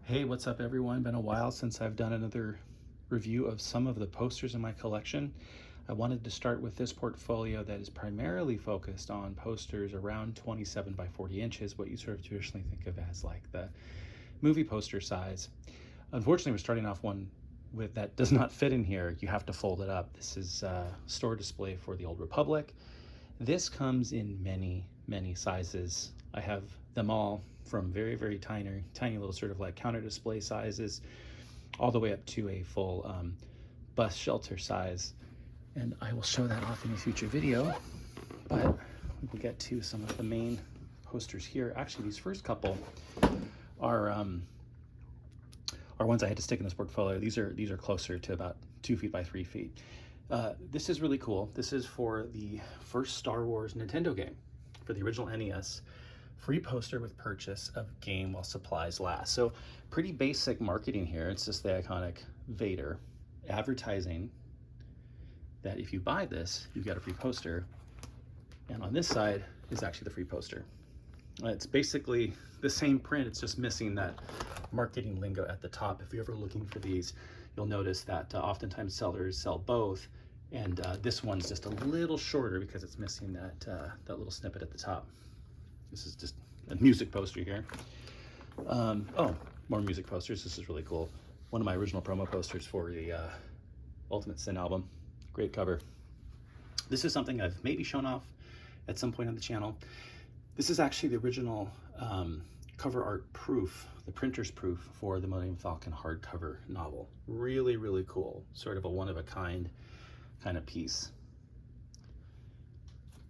Hey, what's up everyone? Been a while since I've done another review of some of the posters in my collection. I wanted to start with this portfolio that is primarily focused on posters around 27 by 40 inches, what you sort of traditionally think of as like the movie poster size. Unfortunately, we're starting off one with that does not fit in here. You have to fold it up. This is a store display for the Old Republic. This comes in many sizes. I have them all from very tiny little sort of like counter display sizes all the way up to a full bus shelter size. And I will show that off in a future video, but we can get to some of the main posters here. Actually, these first couple are ones I had to stick in this portfolio. These are closer to about 2 feet by 3 feet. This is really cool. This is for the first Star Wars Nintendo game for the original NES. Free poster with purchase of game while supplies last. So pretty basic marketing here. It's just the iconic Vader advertising that if you buy this, you get a free poster. And on this side is actually the free poster. It's basically the same print. It's just missing that marketing lingo at the top. If you're ever looking for these, you'll notice that oftentimes sellers sell both, and this one's just a little shorter because it's missing that little snippet at the top. This is just a music poster here. Oh, more music posters. This is really cool. One of my original promo posters for the Ultimate Sin album. Great cover. This is something I've maybe shown off at some point on the channel. This is actually the original cover art proof, the printer's proof for the Millennium Falcon hardcover novel. Really cool. Sort of a one-of-a-kind kind of piece.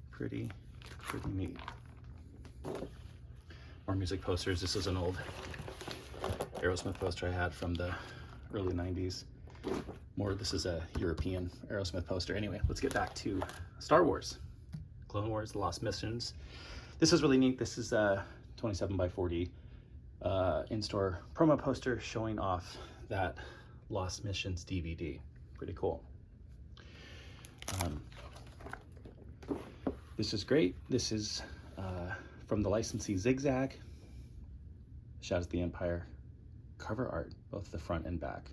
Pretty neat. More music posters. This is an old Aerosmith poster I had from the early 90s. This is a European Aerosmith poster. Anyway, let's get back to Star Wars. Clone Wars, The Lost Missions. This is really neat. This is a 27 by 40 in-store promo poster showing off that Lost Missions DVD. Pretty cool. This is great. This is from the licensee Zigzag. Shadows of the Empire cover art, both the front and back.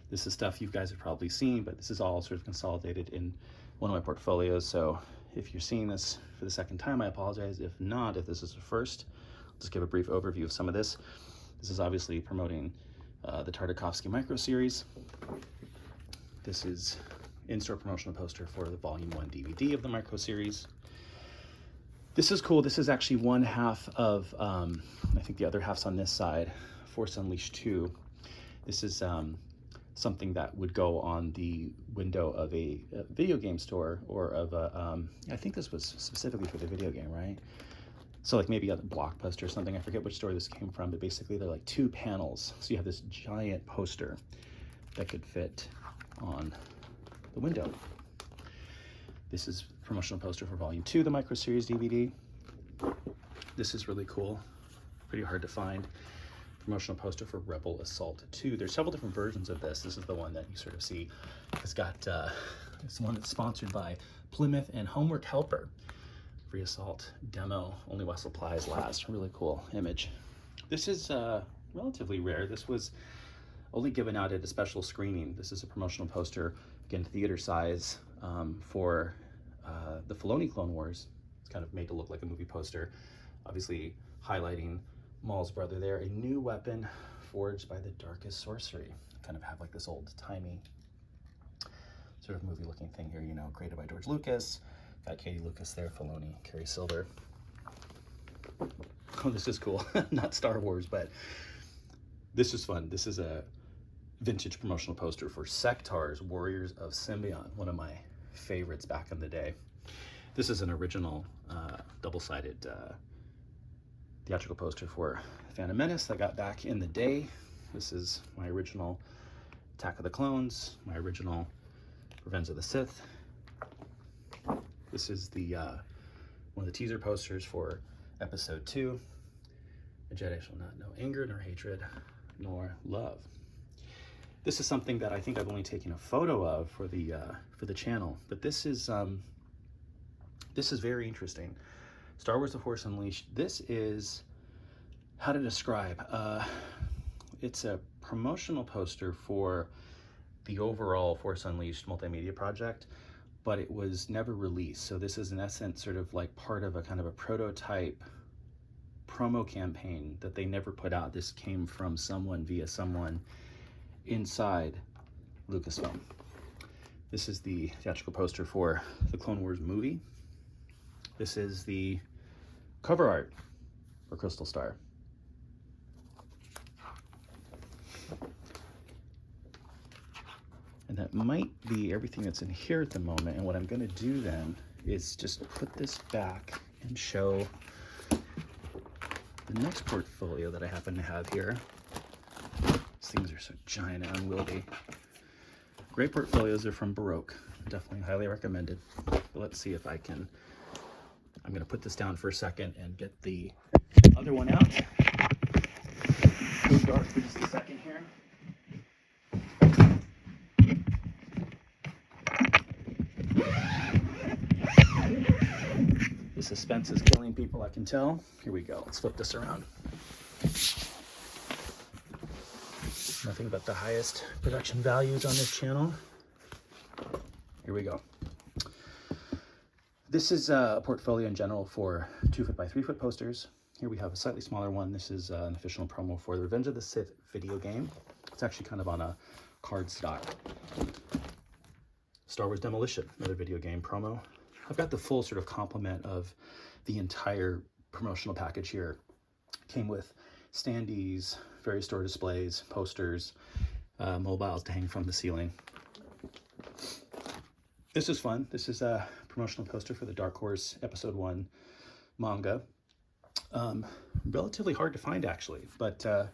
This is stuff you guys have probably seen, but this is all sort of consolidated in one of my portfolios. So if you're seeing this for the second time, I apologize. If not, if this is the first, I'll just give a brief overview of some of this. This is obviously promoting the Tartakovsky Micro Series. This is in-store promotional poster for the Volume 1 DVD of the Micro Series. This is cool. This is actually one half of, I think the other half's on this side, Force Unleashed 2. This is something that would go on the window of a video game store, or of a, I think this was specifically for the video game, right? So like maybe a Blockbuster or something. I forget which store this came from, but basically they're like 2 panels. So you have this giant poster that could fit on the window. This is promotional poster for Volume 2, the Micro Series DVD. This is really cool. Pretty hard to find. Promotional poster for Rebel Assault 2. There's several different versions of this. This is the one that you sort of see. It's got, it's the one that's sponsored by Plymouth and Homework Helper. Free Assault demo, only while supplies last. Really cool image. This is relatively rare. This was only given out at a special screening. This is a promotional poster, again, theater size, for the Filoni Clone Wars. It's kind of made to look like a movie poster, obviously highlighting Maul's brother there. A new weapon forged by the darkest sorcery. Kind of have like this old-timey sort of movie-looking thing here, you know, created by George Lucas. Got Katie Lucas there, Filoni, Carrie Silver. Oh, this is cool. Not Star Wars, but this is fun. This is a vintage promotional poster for Sektar's Warriors of Symbiont, one of my favorites back in the day. This is an original double-sided theatrical poster for Phantom Menace that got back in the day. This is my original Attack of the Clones, my original Revenge of the Sith. This is the one of the teaser posters for Episode 2. A Jedi shall not know anger, nor hatred, nor love. This is something that I think I've only taken a photo of for the channel, but this is very interesting. Star Wars: The Force Unleashed. This is how to describe. it's a promotional poster for the overall Force Unleashed multimedia project, but it was never released. So this is in essence sort of like part of a kind of a prototype promo campaign that they never put out. This came from someone via someone inside Lucasfilm. This is the theatrical poster for the Clone Wars movie. This is the cover art for Crystal Star. And that might be everything that's in here at the moment. And what I'm going to do then is just put this back and show the next portfolio that I happen to have here. These things are so giant and unwieldy. Great portfolios. They're from Baroque. Definitely highly recommended. But let's see if I can. I'm going to put this down for a second and get the other one out. Go dark for just a second here. The suspense is killing people, I can tell. Here we go. Let's flip this around. Nothing but the highest production values on this channel. Here we go. This is a portfolio in general for 2-foot by 3-foot posters. Here we have a slightly smaller one. This is an official promo for the Revenge of the Sith video game. It's actually kind of on a cardstock. Star Wars Demolition, another video game promo. I've got the full sort of complement of the entire promotional package here. Came with standees, various store displays, posters, mobiles to hang from the ceiling. This is fun. This is a promotional poster for the Dark Horse Episode 1 manga. Relatively hard to find actually, but a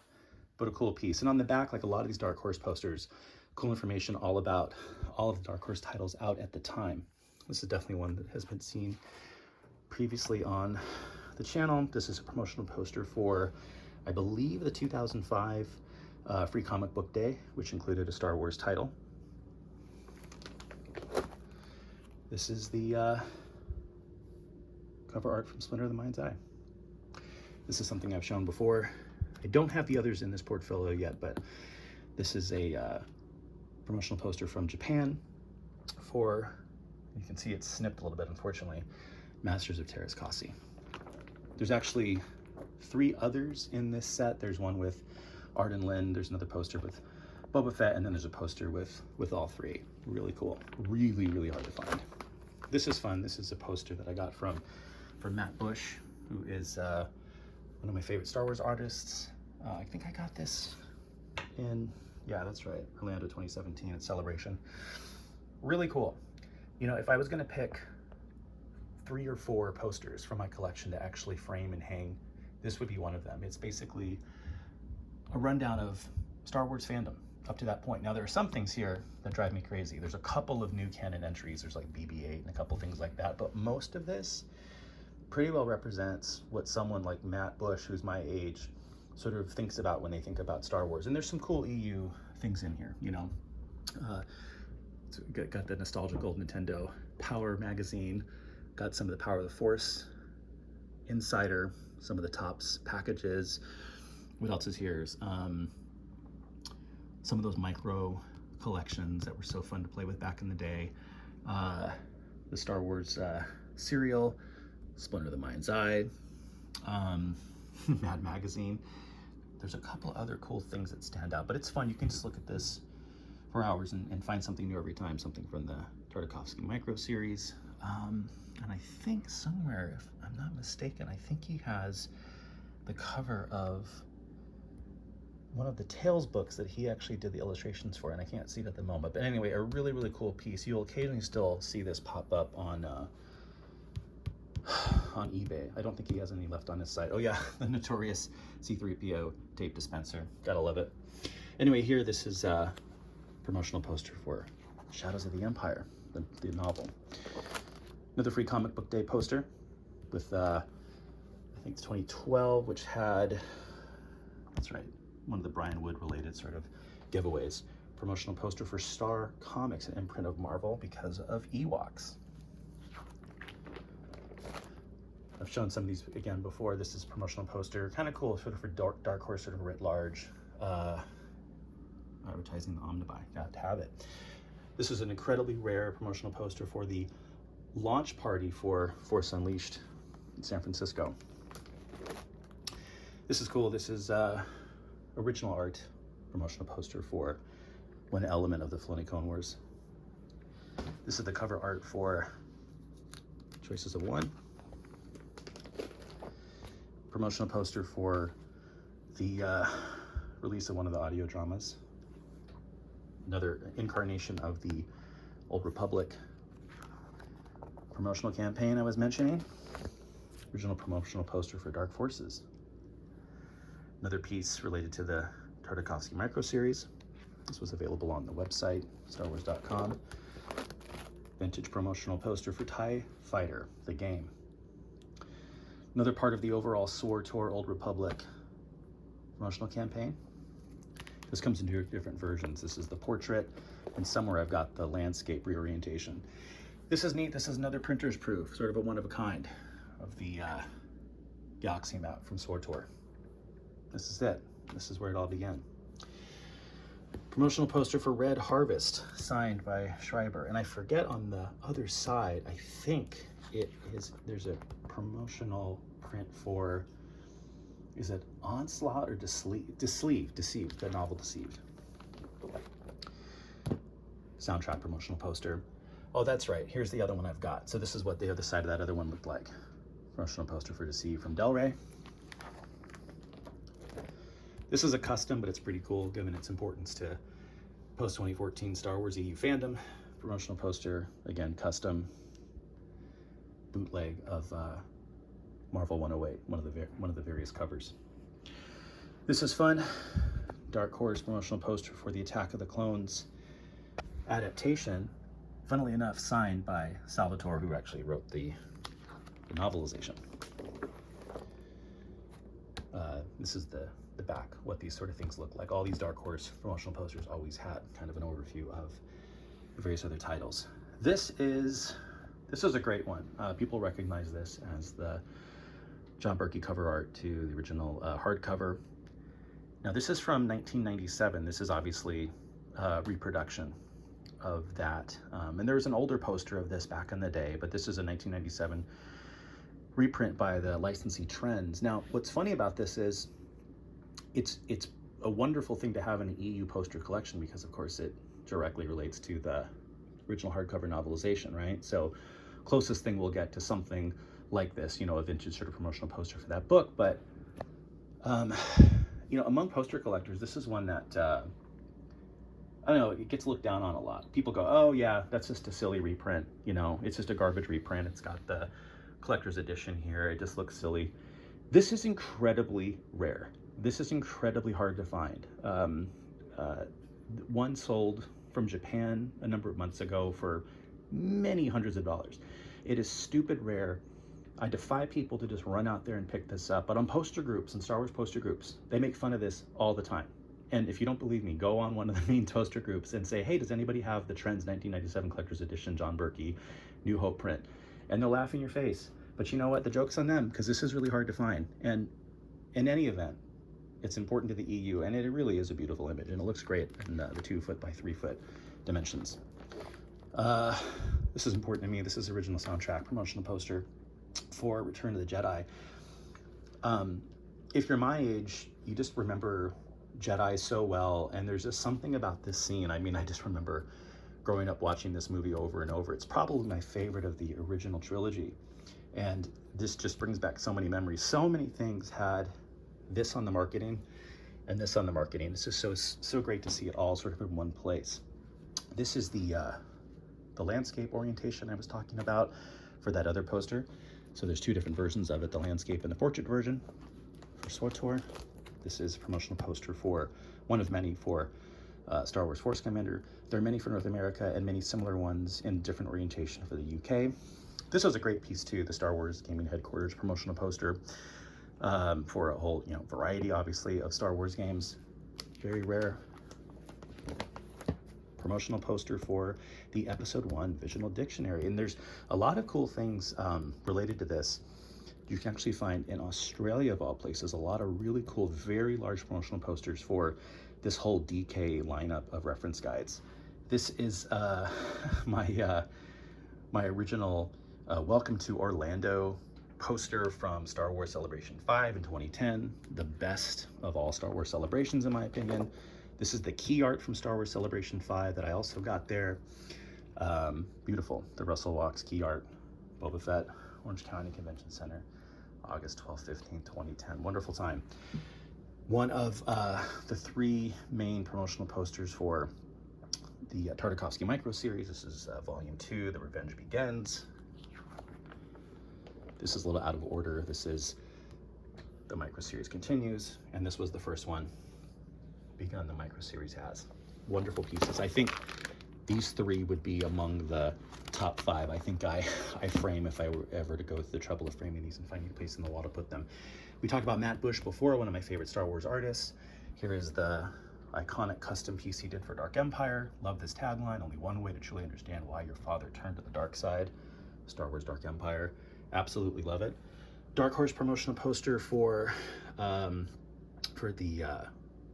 cool piece. And on the back, like a lot of these Dark Horse posters, cool information all about all of the Dark Horse titles out at the time. This is definitely one that has been seen previously on the channel. This is a promotional poster for, I believe, the 2005 Free Comic Book Day, which included a Star Wars title. This is the cover art from Splinter of the Mind's Eye. This is something I've shown before. I don't have the others in this portfolio yet, but this is a promotional poster from Japan for, you can see it's snipped a little bit, unfortunately, Masters of Teräs Käsi. There's actually 3 others in this set. There's one with Arden Lin, there's another poster with Boba Fett, and then there's a poster with all 3. Really cool. Really, really hard to find. This is fun. This is a poster that I got from Matt Bush, who is one of my favorite Star Wars artists. I think I got this in, yeah, that's right, Orlando 2017 at Celebration. Really cool. You know, if I was going to pick 3 or 4 posters from my collection to actually frame and hang, this would be one of them. It's basically a rundown of Star Wars fandom up to that point. Now, there are some things here that drive me crazy. There's a couple of new canon entries. There's like BB-8 and a couple things like that. But most of this pretty well represents what someone like Matt Bush, who's my age, sort of thinks about when they think about Star Wars. And there's some cool EU things in here, you know. Got the nostalgic old Nintendo Power magazine, got some of the Power of the Force Insider, some of the Topps packages. What else is here? Some of those micro collections that were so fun to play with back in the day. The Star Wars cereal, Splinter of the Mind's Eye, Mad Magazine. There's a couple other cool things that stand out, but it's fun. You can just look at this for hours and find something new every time, something from the Tartakovsky Micro series. And I think somewhere, if I'm not mistaken, I think he has the cover of one of the Tales books that he actually did the illustrations for, and I can't see it at the moment. But anyway, a really, really cool piece. You'll occasionally still see this pop up on eBay. I don't think he has any left on his site. Oh yeah, the notorious C-3PO tape dispenser. Gotta love it. Anyway, here, this is promotional poster for Shadows of the Empire, the novel. Another Free Comic Book Day poster with, I think it's 2012, which had, that's right, one of the Brian Wood related sort of giveaways. Promotional poster for Star Comics, an imprint of Marvel because of Ewoks. I've shown some of these again before. This is promotional poster, kind of cool, sort of for Dark Horse, sort of writ large. advertising the Omnibuy. Got to have it. This is an incredibly rare promotional poster for the launch party for Force Unleashed in San Francisco. This is cool. This is original art promotional poster for one element of the Filoni Clone Wars. This is the cover art for Choices of One. Promotional poster for the release of one of the audio dramas. Another incarnation of the Old Republic promotional campaign I was mentioning. Original promotional poster for Dark Forces. Another piece related to the Tartakovsky micro series. This was available on the website, starwars.com. Vintage promotional poster for TIE Fighter, the game. Another part of the overall SWTOR Old Republic promotional campaign. This comes in two different versions. This is the portrait, and somewhere I've got the landscape reorientation. This is neat. This is another printer's proof, sort of a one of a kind of the Galaxy map from SWTOR. This is it. This is where it all began. Promotional poster for Red Harvest, signed by Schreiber. And I forget on the other side, I think there's a promotional print for, is it Onslaught or Deceived, the novel Deceived. Soundtrack promotional poster. Oh, that's right. Here's the other one I've got. So this is what the other side of that other one looked like. Promotional poster for Deceived from Del Rey. This is a custom, but it's pretty cool given its importance to post-2014 Star Wars EU fandom. Promotional poster, again, custom bootleg of Marvel 108, one of the various covers. This is fun. Dark Horse promotional poster for the Attack of the Clones adaptation. Funnily enough, signed by Salvatore, who actually wrote the novelization. This is the back, what these sort of things look like. All these Dark Horse promotional posters always had kind of an overview of the various other titles. This is a great one. People recognize this as the John Berkey cover art to the original hardcover. Now this is from 1997. This is obviously a reproduction of that. And there was an older poster of this back in the day, but this is a 1997 reprint by the licensee Trends. Now, what's funny about this is it's a wonderful thing to have in an EU poster collection because, of course, it directly relates to the original hardcover novelization, right? So closest thing we'll get to something like this, you know, a vintage sort of promotional poster for that book. But, you know, among poster collectors, this is one that, I don't know, it gets looked down on a lot. People go, oh yeah, that's just a silly reprint. You know, it's just a garbage reprint. It's got the collector's edition here. It just looks silly. This is incredibly rare. This is incredibly hard to find. One sold from Japan a number of months ago for many hundreds of dollars. It is stupid rare. I defy people to just run out there and pick this up. But on poster groups and Star Wars poster groups, they make fun of this all the time. And if you don't believe me, go on one of the main poster groups and say, hey, does anybody have the Trends 1997 Collector's Edition John Berkey New Hope print? And they'll laugh in your face. But you know what? The joke's on them, because this is really hard to find. And in any event, it's important to the EU, and it really is a beautiful image, and it looks great in the 2 foot by 3 foot dimensions. This is important to me. This is the original soundtrack promotional poster for Return of the Jedi. If you're my age, you just remember Jedi so well, and there's just something about this scene. I mean, I just remember growing up watching this movie over and over. It's probably my favorite of the original trilogy, and this just brings back so many memories. So many things had this on the marketing and this on the marketing. It's just so great to see it all sort of in one place. This is the landscape orientation I was talking about for that other poster. So there's two different versions of it, the landscape and the portrait version for SWTOR. This is a promotional poster for one of many for Star Wars Force Commander. There are many for North America and many similar ones in different orientation for the UK. This was a great piece too, the Star Wars Gaming Headquarters promotional poster for a whole, you know, variety, obviously, of Star Wars games. Very rare. Promotional poster for the Episode 1 Visual Dictionary. And there's a lot of cool things related to this. you can actually find in Australia, of all places, a lot of really cool, very large promotional posters for this whole DK lineup of reference guides. This is my my original Welcome to Orlando poster from Star Wars Celebration 5 in 2010, the best of all Star Wars celebrations in my opinion. This is the key art from Star Wars Celebration 5 that I also got there. Beautiful, the Russell Walks key art, Boba Fett, Orange County Convention Center, August 12th, 15th, 2010, wonderful time. One of the 3 main promotional posters for the Tartakovsky Micro Series. This is Volume 2, The Revenge Begins. This is a little out of order. This is The Micro Series Continues, and this was the first one begun the Micro Series has. Wonderful pieces. I think these 3 would be among the top 5 I think I frame if I were ever to go through the trouble of framing these and finding a place in the wall to put them. We talked about Matt Bush before, one of my favorite Star Wars artists. Here is the iconic custom piece he did for Dark Empire. Love this tagline, only one way to truly understand why your father turned to the dark side. Star Wars Dark Empire. Absolutely love it. Dark Horse promotional poster for the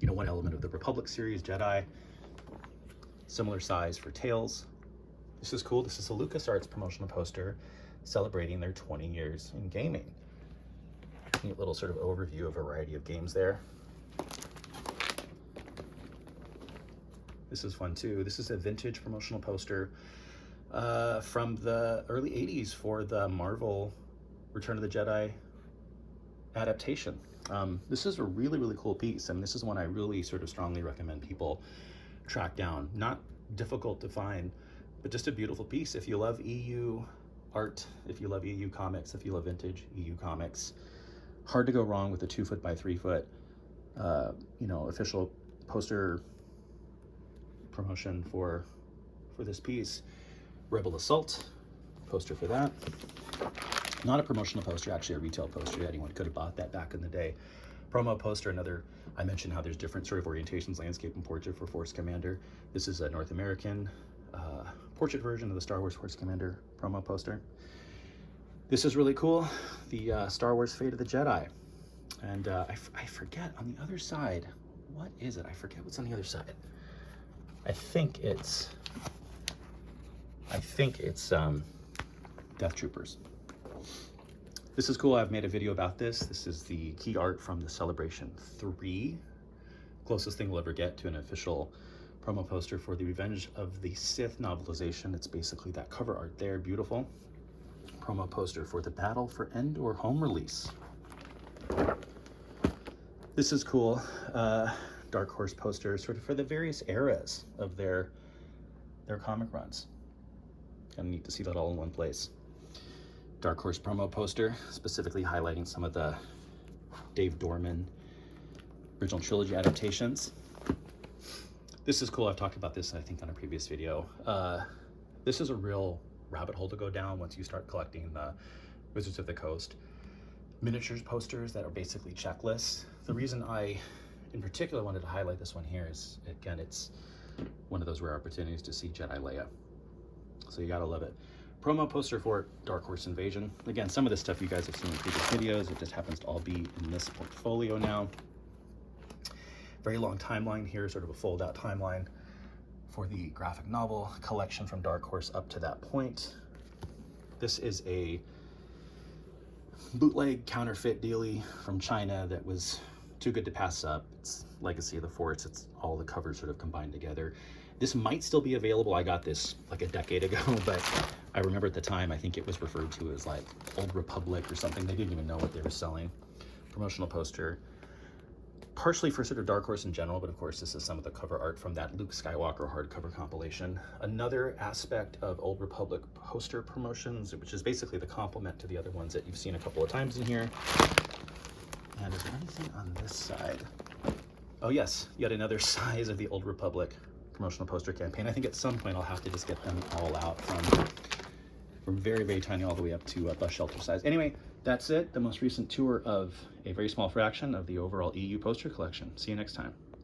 one element of the Republic series, Jedi. Similar size for Tales. This is cool. This is a LucasArts promotional poster celebrating their 20 years in gaming. Neat little sort of overview of a variety of games there. This is fun too. This is a vintage promotional poster from the early 80s for the Marvel Return of the Jedi adaptation. This is a really, really cool piece. I mean, this is one I really sort of strongly recommend people track down. Not difficult to find, but just a beautiful piece. If you love EU art, if you love EU comics, if you love vintage EU comics, hard to go wrong with a 2 foot by 3 foot, official poster promotion for this piece. Rebel Assault poster for that. Not a promotional poster, actually a retail poster. Anyone could have bought that back in the day. Promo poster, another, I mentioned how there's different sort of orientations, landscape and portrait for Force Commander. This is a North American portrait version of the Star Wars Force Commander promo poster. This is really cool, the Star Wars Fate of the Jedi. And I forget on the other side, what is it? I forget what's on the other side. I think it's Death Troopers. This is cool. I've made a video about this. This is the key art from the Celebration 3. Closest thing we'll ever get to an official promo poster for the Revenge of the Sith novelization. It's basically that cover art there. Beautiful. Promo poster for the Battle for Endor home release. This is cool. Dark Horse poster sort of for the various eras of their comic runs. Kind of neat to see that all in one place. Dark Horse promo poster, specifically highlighting some of the Dave Dorman original trilogy adaptations. This is cool. I've talked about this, I think, on a previous video. This is a real rabbit hole to go down once you start collecting the Wizards of the Coast miniatures posters that are basically checklists. The reason I, in particular, wanted to highlight this one here is, again, it's one of those rare opportunities to see Jedi Leia. So you gotta love it. Promo poster for Dark Horse Invasion. Again, some of this stuff you guys have seen in previous videos. It just happens to all be in this portfolio now. Very long timeline here, sort of a fold-out timeline for the graphic novel collection from Dark Horse up to that point. This is a bootleg counterfeit dealie from China that was too good to pass up. It's Legacy of the Force. It's all the covers sort of combined together. This might still be available. I got this like a decade ago, but I remember at the time, I think it was referred to as like Old Republic or something. They didn't even know what they were selling. Promotional poster, partially for sort of Dark Horse in general, but of course this is some of the cover art from that Luke Skywalker hardcover compilation. Another aspect of Old Republic poster promotions, which is basically the complement to the other ones that you've seen a couple of times in here. And is there anything on this side? Oh yes, yet another size of the Old Republic promotional poster campaign. I think at some point I'll have to just get them all out from very, very tiny all the way up to bus shelter size. Anyway, that's it. The most recent tour of a very small fraction of the overall EU poster collection. See you next time.